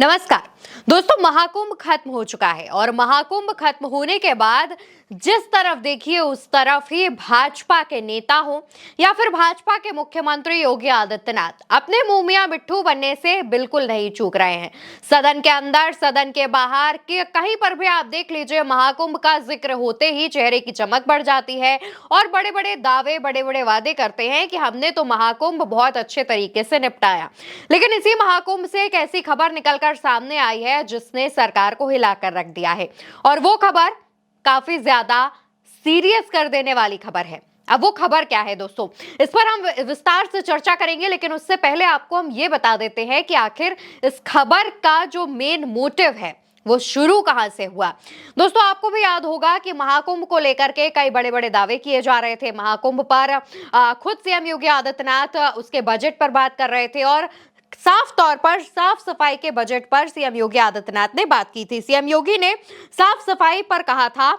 नमस्कार दोस्तों, महाकुंभ खत्म हो चुका है और महाकुंभ खत्म होने के बाद जिस तरफ देखिए उस तरफ ही भाजपा के नेता हो या फिर भाजपा के मुख्यमंत्री योगी आदित्यनाथ अपने मुंह मियां मिट्ठू बनने से बिल्कुल नहीं चूक रहे हैं। सदन के अंदर, सदन के बाहर के कहीं पर भी आप देख लीजिए, महाकुंभ का जिक्र होते ही चेहरे की चमक बढ़ जाती है और बड़े बड़े दावे, बड़े बड़े वादे करते हैं कि हमने तो महाकुंभ बहुत अच्छे तरीके से निपटाया। लेकिन इसी महाकुंभ से एक ऐसी खबर निकलकर सामने आई है जिसने सरकार को हिलाकर रख दिया है और वो खबर काफी ज्यादा सीरियस कर देने वाली खबर है। अब वो खबर क्या है दोस्तों, इस पर हम विस्तार से चर्चा करेंगे, लेकिन उससे पहले आपको हम ये बता देते हैं कि आखिर इस खबर का जो मेन मोटिव है वो शुरू कहां से हुआ। दोस्तों, आपको भी याद होगा कि महाकुंभ को लेकर के कई बड़े बड़े दावे किए जा रहे थे। महाकुंभ पर खुद सीएम योगी आदित्यनाथ उसके बजट पर बात कर रहे थे और साफ तौर पर साफ सफाई के बजट पर सीएम योगी आदित्यनाथ ने बात की थी। सीएम योगी ने साफ सफाई पर कहा था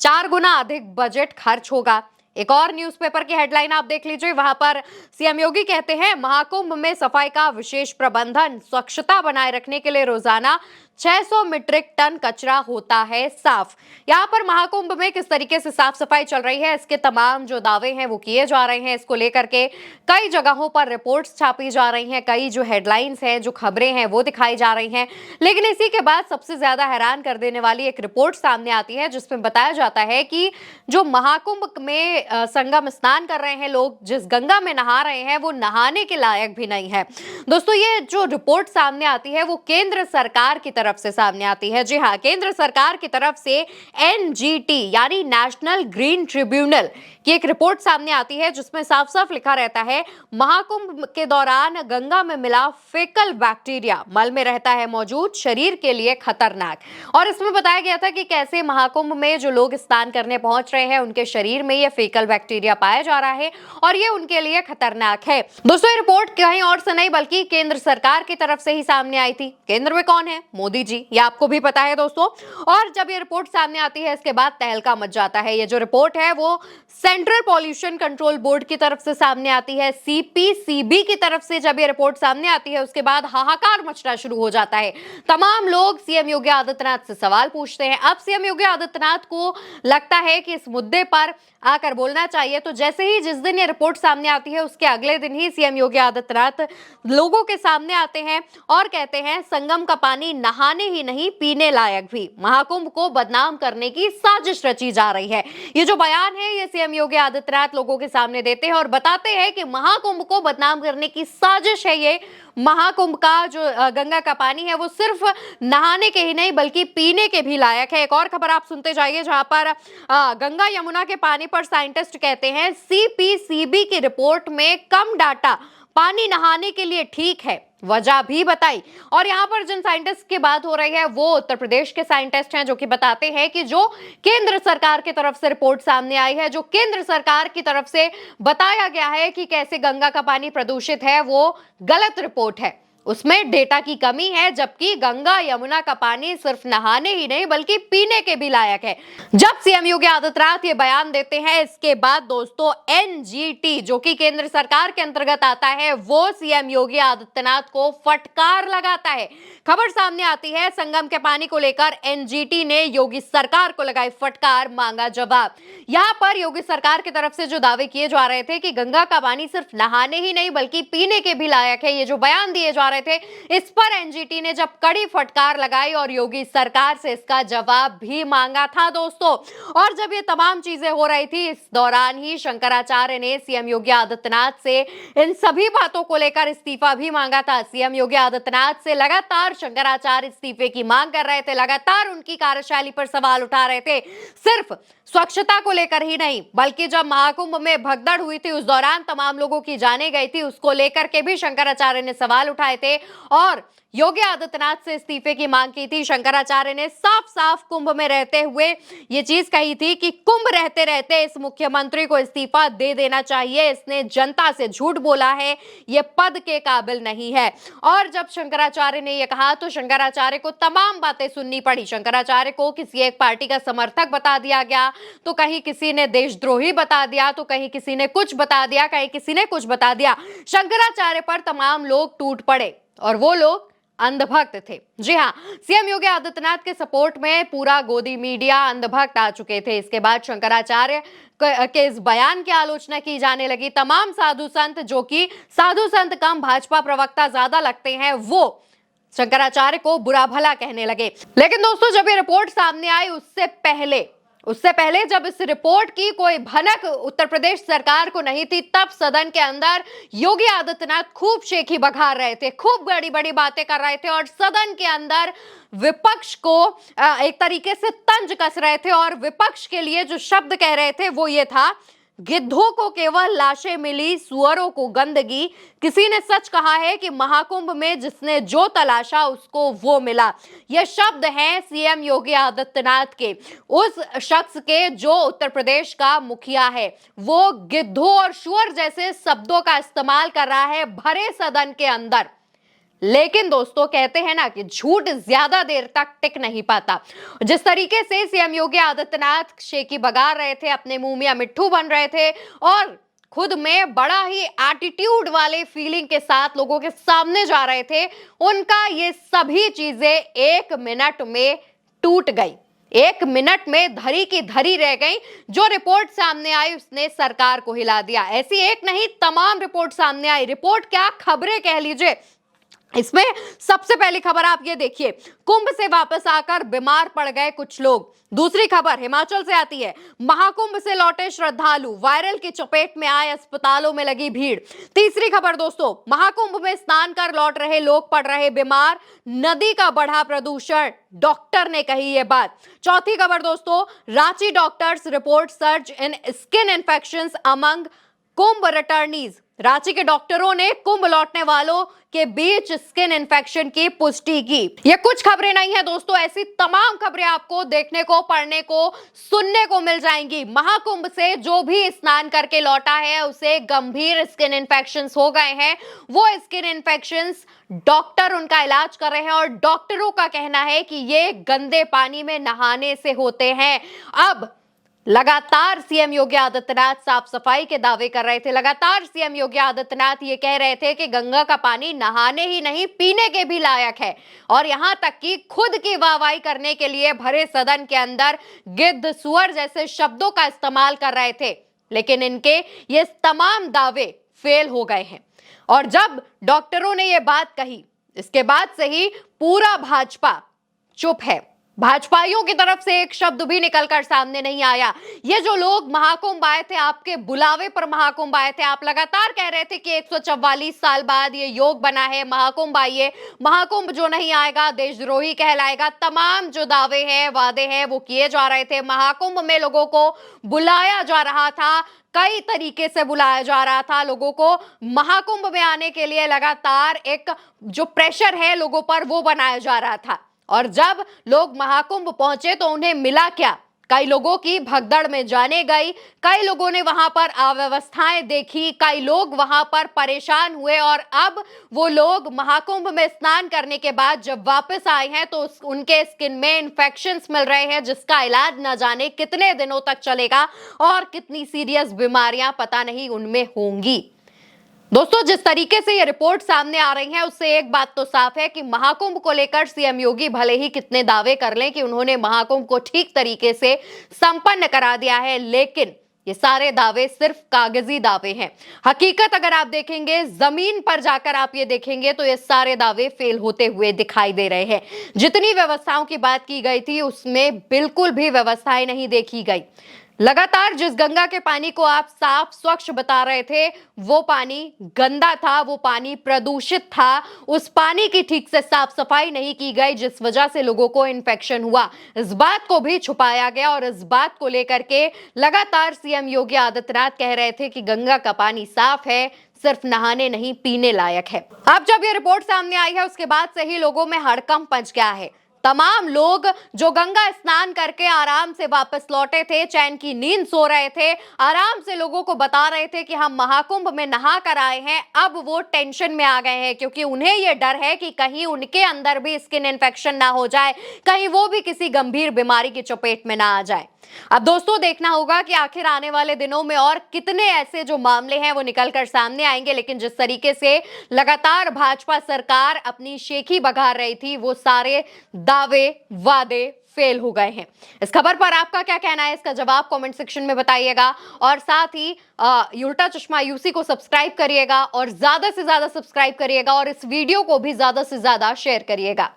4 गुना अधिक बजट खर्च होगा। एक और न्यूज़पेपर की हेडलाइन आप देख लीजिए, वहां पर सीएम योगी कहते हैं महाकुंभ में सफाई का विशेष प्रबंधन, स्वच्छता बनाए रखने के लिए रोजाना 600 मीट्रिक टन कचरा होता है साफ। यहाँ पर महाकुंभ में किस तरीके से साफ सफाई चल रही है, इसके तमाम जो दावे हैं वो किए जा रहे हैं। इसको लेकर के कई जगहों पर रिपोर्ट्स छापी जा रही हैं, कई जो हेडलाइंस हैं, जो खबरें हैं वो दिखाई जा रही हैं। लेकिन इसी के बाद सबसे ज्यादा हैरान कर देने वाली एक रिपोर्ट सामने आती है जिसमें बताया जाता है कि जो महाकुंभ में संगम स्नान कर रहे हैं लोग, जिस गंगा में नहा रहे हैं, वो नहाने के लायक भी नहीं है। दोस्तों, ये जो रिपोर्ट सामने आती है वो केंद्र सरकार की तरफ से सामने आती है। जी हाँ, केंद्र सरकार की तरफ से एनजीटी यानी नेशनल ग्रीन ट्रिब्यूनल की एक रिपोर्ट सामने आती है जिसमें साफ साफ लिखा रहता है महाकुंभ के दौरान गंगा में मिला फेकल बैक्टीरिया मल में रहता है मौजूद, शरीर के लिए खतरनाक। और इसमें बताया गया था कि कैसे महाकुंभ में जो लोग स्नान करने पहुंच रहे हैं उनके शरीर में यह फेकल बैक्टीरिया पाया जा रहा है और ये उनके लिए खतरनाक है। दोस्तों, ये रिपोर्ट कहीं और से नहीं बल्कि केंद्र सरकार की तरफ से ही सामने आई थी। केंद्र में कौन है? मोदी जी, ये आपको भी पता है दोस्तों। और जब ये रिपोर्ट सामने आती है इसके बाद तहलका मच जाता है। ये जो रिपोर्ट है वो सेंट्रल पॉल्यूशन कंट्रोल बोर्ड की तरफ से सामने आती है, सीपीसीबी की तरफ से जब ये रिपोर्ट सामने आती है उसके बाद हाहाकार मचना शुरू हो जाता है। तमाम लोग सीएम योगी आदित्यनाथ से सवाल पूछते हैं। अब सीएम योगी आदित्यनाथ को लगता है कि इस मुद्दे पर आकर बोलना चाहिए, तो जैसे ही जिस दिन ये रिपोर्ट सामने आती है उसके अगले दिन ही सीएम योगी आदित्यनाथ लोगों के सामने आते हैं और कहते हैं संगम का पानी नहाने ही नहीं पीने लायक भी। महाकुंभ को बदनाम करने की साजिश रची जा रही है। ये जो बयान है ये सीएम योगी आदित्यनाथ लोगों के सामने देते हैं और बताते हैं कि महाकुंभ को बदनाम करने की साजिश है ये। महाकुंभ का जो गंगा का पानी है वो सिर्फ नहाने के ही नहीं बल्कि पीने के भी लायक है। एक और खबर आप सुनते जाइए जहां पर गंगा यमुना के पानी पर साइंटिस्ट कहते हैं सीपीसीबी की रिपोर्ट में कम डाटा, पानी नहाने के लिए ठीक है, वजह भी बताई। और यहाँ पर जिन साइंटिस्ट की बात हो रही है वो उत्तर प्रदेश के साइंटिस्ट हैं जो कि बताते हैं कि जो केंद्र सरकार की तरफ से रिपोर्ट सामने आई है, जो केंद्र सरकार की तरफ से बताया गया है कि कैसे गंगा का पानी प्रदूषित है, वो गलत रिपोर्ट है। उसमें डेटा की कमी है, जबकि गंगा यमुना का पानी सिर्फ नहाने ही नहीं बल्कि पीने के भी लायक है। जब सीएम योगी आदित्यनाथ ये बयान देते हैं इसके बाद दोस्तों एनजीटी जो कि केंद्र सरकार के अंतर्गत आता है वो सीएम योगी आदित्यनाथ को फटकार लगाता है। खबर सामने आती है संगम के पानी को लेकर एनजीटी ने योगी सरकार को लगाई फटकार, मांगा जवाब। यहाँ पर योगी सरकार की तरफ से जो दावे किए जा रहे थे कि गंगा का पानी सिर्फ नहाने ही नहीं बल्कि पीने के भी लायक है, ये जो बयान दिए जा रहे थे, इस पर एनजीटी ने जब कड़ी फटकार लगाई और योगी सरकार से इसका जवाब भी मांगा था दोस्तों। और जब ये तमाम चीजें हो रही थी इस दौरान ही शंकराचार्य ने सीएम योगी आदित्यनाथ से इन सभी बातों को लेकर इस्तीफा भी मांगा था। सीएम योगी आदित्यनाथ से लगातार शंकराचार्य इस्तीफे की मांग कर रहे थे, लगातार उनकी कार्यशैली पर सवाल उठा रहे थे, सिर्फ स्वच्छता को लेकर ही नहीं बल्कि जब महाकुंभ में भगदड़ हुई थी उस दौरान तमाम लोगों की जानें गई थी, उसको लेकर के भी शंकराचार्य ने सवाल उठाए थे और योगी आदित्यनाथ से इस्तीफे की मांग की थी। शंकराचार्य ने साफ साफ कुंभ में रहते हुए ये चीज कही थी कि कुंभ रहते रहते इस मुख्यमंत्री को इस्तीफा दे देना चाहिए, इसने जनता से झूठ बोला है, ये पद के काबिल नहीं है। और जब शंकराचार्य ने यह कहा तो शंकराचार्य को तमाम बातें सुननी पड़ी। शंकराचार्य को किसी एक पार्टी का समर्थक बता दिया गया, तो कहीं किसी ने देशद्रोही बता दिया, तो कहीं किसी ने कुछ बता दिया, कहीं किसी ने कुछ बता दिया। शंकराचार्य पर तमाम लोग टूट पड़े और वो लोग अंधभक्त थे। जी हाँ, सीएम योगी आदित्यनाथ के सपोर्ट में पूरा गोदी मीडिया अंधभक्त आ चुके थे। इसके बाद शंकराचार्य के इस बयान की आलोचना की जाने लगी। तमाम साधु संत, जो कि साधु संत कम भाजपा प्रवक्ता ज्यादा लगते हैं, वो शंकराचार्य को बुरा भला कहने लगे। लेकिन दोस्तों, जब ये रिपोर्ट सामने आई उससे पहले जब इस रिपोर्ट की कोई भनक उत्तर प्रदेश सरकार को नहीं थी, तब सदन के अंदर योगी आदित्यनाथ खूब शेखी बघार रहे थे, खूब बड़ी बड़ी बातें कर रहे थे और सदन के अंदर विपक्ष को एक तरीके से तंज कस रहे थे। और विपक्ष के लिए जो शब्द कह रहे थे वो ये था, गिद्धों को केवल लाशें मिली, सुअरों को गंदगी। किसी ने सच कहा है कि महाकुंभ में जिसने जो तलाशा उसको वो मिला। यह शब्द हैं सीएम योगी आदित्यनाथ के, उस शख्स के जो उत्तर प्रदेश का मुखिया है। वो गिद्धों और सुअर जैसे शब्दों का इस्तेमाल कर रहा है भरे सदन के अंदर। लेकिन दोस्तों, कहते हैं ना कि झूठ ज्यादा देर तक टिक नहीं पाता। जिस तरीके से सीएम योगी आदित्यनाथ शेखी बगा रहे थे, अपने मुंह में मिट्ठू बन रहे थे और खुद में बड़ा ही एटीट्यूड वाले फीलिंग के साथ लोगों के सामने जा रहे थे, उनका ये सभी चीजें 1 मिनट में टूट गई। 1 मिनट में धरी की धरी रह गई। जो रिपोर्ट सामने आई उसने सरकार को हिला दिया। ऐसी एक नहीं, तमाम रिपोर्ट सामने आई। रिपोर्ट क्या, खबरें कह लीजिए। इसमें सबसे पहली खबर आप ये देखिए, कुंभ से वापस आकर बीमार पड़ गए कुछ लोग। दूसरी खबर हिमाचल से आती है, महाकुंभ से लौटे श्रद्धालु वायरल की चपेट में आए, अस्पतालों में लगी भीड़। तीसरी खबर दोस्तों, महाकुंभ में स्नान कर लौट रहे लोग पड़ रहे बीमार, नदी का बढ़ा प्रदूषण, डॉक्टर ने कही ये बात। चौथी खबर दोस्तों, रांची डॉक्टर्स रिपोर्ट सर्ज इन स्किन इन्फेक्शंस अमंग कुंभ रिटर्नीज। रांची के डॉक्टरों ने कुंभ लौटने वालों के बीच स्किन इन्फेक्शन की पुष्टि की। ये कुछ खबरें नहीं है दोस्तों, ऐसी तमाम खबरें आपको देखने को, पढ़ने को, सुनने को मिल जाएंगी। महाकुंभ से जो भी स्नान करके लौटा है उसे गंभीर स्किन इन्फेक्शंस हो गए हैं। वो स्किन इन्फेक्शंस डॉक्टर उनका इलाज कर रहे हैं और डॉक्टरों का कहना है कि ये गंदे पानी में नहाने से होते हैं। अब लगातार सीएम योगी आदित्यनाथ साफ सफाई के दावे कर रहे थे। लगातार सीएम योगी आदित्यनाथ ये कह रहे थे कि गंगा का पानी नहाने ही नहीं, पीने के भी लायक है। और यहां तक कि खुद की वाहवाही करने के लिए भरे सदन के अंदर गिद्ध, सुअर जैसे शब्दों का इस्तेमाल कर रहे थे। लेकिन इनके ये तमाम दावे फेल हो गए हैं। और जब डॉक्टरों ने ये बात कही, इसके बाद से ही पूरा भाजपा चुप है। भाजपाइयों की तरफ से एक शब्द भी निकलकर सामने नहीं आया। ये जो लोग महाकुंभ आए थे, आपके बुलावे पर महाकुंभ आए थे, आप लगातार कह रहे थे कि 144 साल बाद ये योग बना है, महाकुंभ आइए, महाकुंभ जो नहीं आएगा देशद्रोही कहलाएगा। तमाम जो दावे हैं, वादे हैं, वो किए जा रहे थे। महाकुंभ में लोगों को बुलाया जा रहा था, कई तरीके से बुलाया जा रहा था। लोगों को महाकुंभ में आने के लिए लगातार एक जो प्रेशर है लोगों पर, वो बनाया जा रहा था। और जब लोग महाकुंभ पहुंचे तो उन्हें मिला क्या? कई लोगों की भगदड़ में जाने गई, कई लोगों ने वहां पर अव्यवस्थाएं देखी, कई लोग वहां पर परेशान हुए। और अब वो लोग महाकुंभ में स्नान करने के बाद जब वापस आए हैं तो उनके स्किन में इन्फेक्शंस मिल रहे हैं, जिसका इलाज न जाने कितने दिनों तक चलेगा और कितनी सीरियस बीमारियां पता नहीं उनमें होंगी। दोस्तों, जिस तरीके से ये रिपोर्ट सामने आ रही है उससे एक बात तो साफ है कि महाकुंभ को लेकर सीएम योगी भले ही कितने दावे कर लें कि उन्होंने महाकुंभ को ठीक तरीके से संपन्न करा दिया है, लेकिन ये सारे दावे सिर्फ कागजी दावे हैं। हकीकत अगर आप देखेंगे, जमीन पर जाकर आप ये देखेंगे तो ये सारे दावे फेल होते हुए दिखाई दे रहे हैं। जितनी व्यवस्थाओं की बात की गई थी उसमें बिल्कुल भी व्यवस्थाएं नहीं देखी गई। लगातार जिस गंगा के पानी को आप साफ स्वच्छ बता रहे थे, वो पानी गंदा था, वो पानी प्रदूषित था। उस पानी की ठीक से साफ सफाई नहीं की गई, जिस वजह से लोगों को इन्फेक्शन हुआ। इस बात को भी छुपाया गया और इस बात को लेकर के लगातार सीएम योगी आदित्यनाथ कह रहे थे कि गंगा का पानी साफ है, सिर्फ नहाने नहीं, पीने लायक है। अब जब ये रिपोर्ट सामने आई है उसके बाद से ही लोगों में हड़कंप मच गया है। तमाम लोग जो गंगा स्नान करके आराम से वापस लौटे थे, चैन की नींद सो रहे थे, आराम से लोगों को बता रहे थे कि हम महाकुंभ में नहा कर आए हैं, अब वो टेंशन में आ गए हैं क्योंकि उन्हें ये डर है कि कहीं उनके अंदर भी स्किन इन्फेक्शन ना हो जाए, कहीं वो भी किसी गंभीर बीमारी की चपेट में ना आ जाए। अब दोस्तों देखना होगा कि आखिर आने वाले दिनों में और कितने ऐसे जो मामले हैं वो निकलकर सामने आएंगे, लेकिन जिस तरीके से लगातार भाजपा सरकार अपनी शेखी बघार रही थी, वो सारे दावे वादे फेल हो गए हैं। इस खबर पर आपका क्या कहना है, इसका जवाब कमेंट सेक्शन में बताइएगा और साथ ही उल्टा चश्मा यूसी को सब्सक्राइब करिएगा और ज्यादा से ज्यादा सब्सक्राइब करिएगा और इस वीडियो को भी ज्यादा से ज्यादा शेयर करिएगा।